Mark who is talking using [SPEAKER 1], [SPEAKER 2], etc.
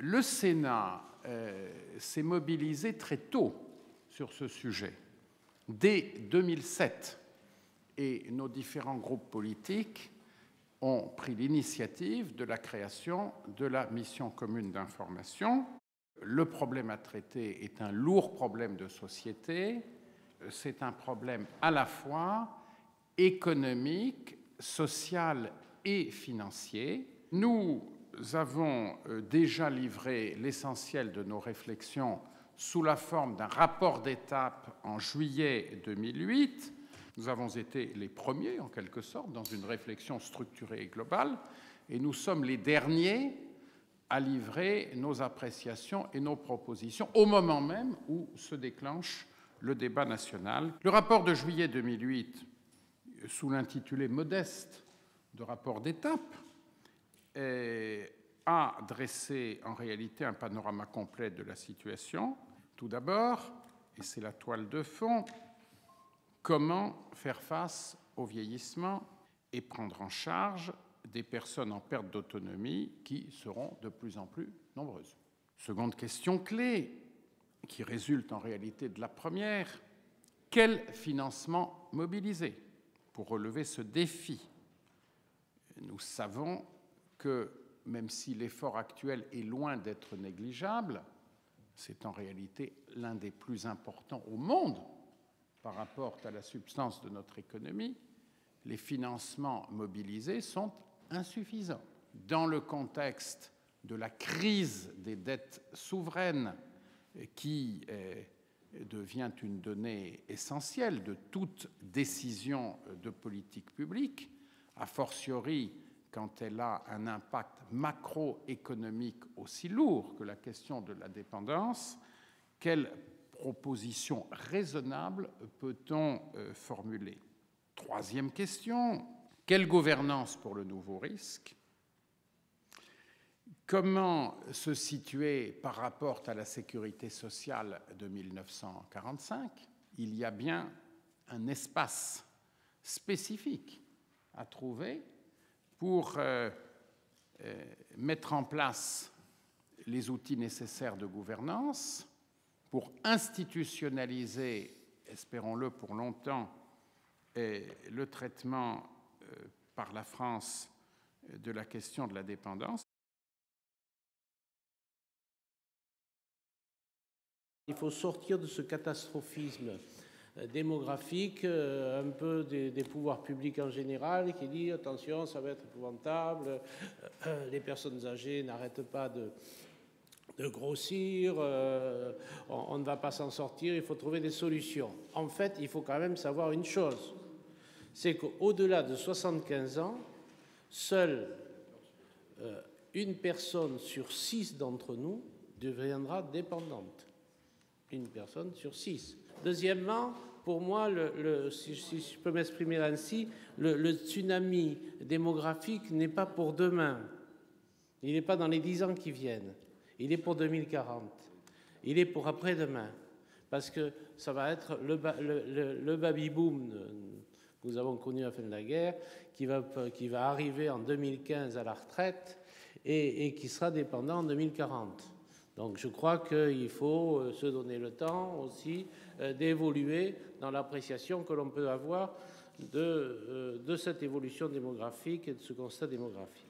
[SPEAKER 1] Le Sénat s'est mobilisé très tôt sur ce sujet, dès 2007, et nos différents groupes politiques ont pris l'initiative de la création de la mission commune d'information. Le problème à traiter est un lourd problème de société. C'est un problème à la fois économique, social et financier. Nous avons déjà livré l'essentiel de nos réflexions sous la forme d'un rapport d'étape en juillet 2008. Nous avons été les premiers, en quelque sorte, dans une réflexion structurée et globale, et nous sommes les derniers à livrer nos appréciations et nos propositions au moment même où se déclenche le débat national. Le rapport de juillet 2008, sous l'intitulé modeste de rapport d'étape, a dressé en réalité un panorama complet de la situation. Tout d'abord, et c'est la toile de fond, comment faire face au vieillissement et prendre en charge des personnes en perte d'autonomie qui seront de plus en plus nombreuses. Seconde question clé, qui résulte en réalité de la première, quel financement mobiliser pour relever ce défi? Nous savons que même si l'effort actuel est loin d'être négligeable, c'est en réalité l'un des plus importants au monde par rapport à la substance de notre économie. Les financements mobilisés sont insuffisants. Dans le contexte de la crise des dettes souveraines qui devient une donnée essentielle de toute décision de politique publique, a fortiori quand elle a un impact macroéconomique aussi lourd que la question de la dépendance, quelle proposition raisonnable peut-on formuler? Troisième question, quelle gouvernance pour le nouveau risque? Comment se situer par rapport à la sécurité sociale de 1945? Il y a bien un espace spécifique à trouver pour mettre en place les outils nécessaires de gouvernance, pour institutionnaliser, espérons-le pour longtemps, le traitement par la France de la question de la dépendance.
[SPEAKER 2] Il faut sortir de ce catastrophisme démographique, un peu des pouvoirs publics en général, qui dit attention, ça va être épouvantable, les personnes âgées n'arrêtent pas de grossir, on ne va pas s'en sortir, il faut trouver des solutions. En fait, il faut quand même savoir une chose, c'est qu'au-delà de 75 ans, seule une personne sur 6 d'entre nous deviendra dépendante. Une personne sur 6. Deuxièmement, pour moi, si je peux m'exprimer ainsi, le tsunami démographique n'est pas pour demain. Il n'est pas dans les 10 ans qui viennent. Il est pour 2040. Il est pour après-demain. Parce que ça va être le baby-boom que nous avons connu à la fin de la guerre, qui va arriver en 2015 à la retraite et qui sera dépendant en 2040. Donc je crois qu'il faut se donner le temps aussi d'évoluer dans l'appréciation que l'on peut avoir de cette évolution démographique et de ce constat démographique.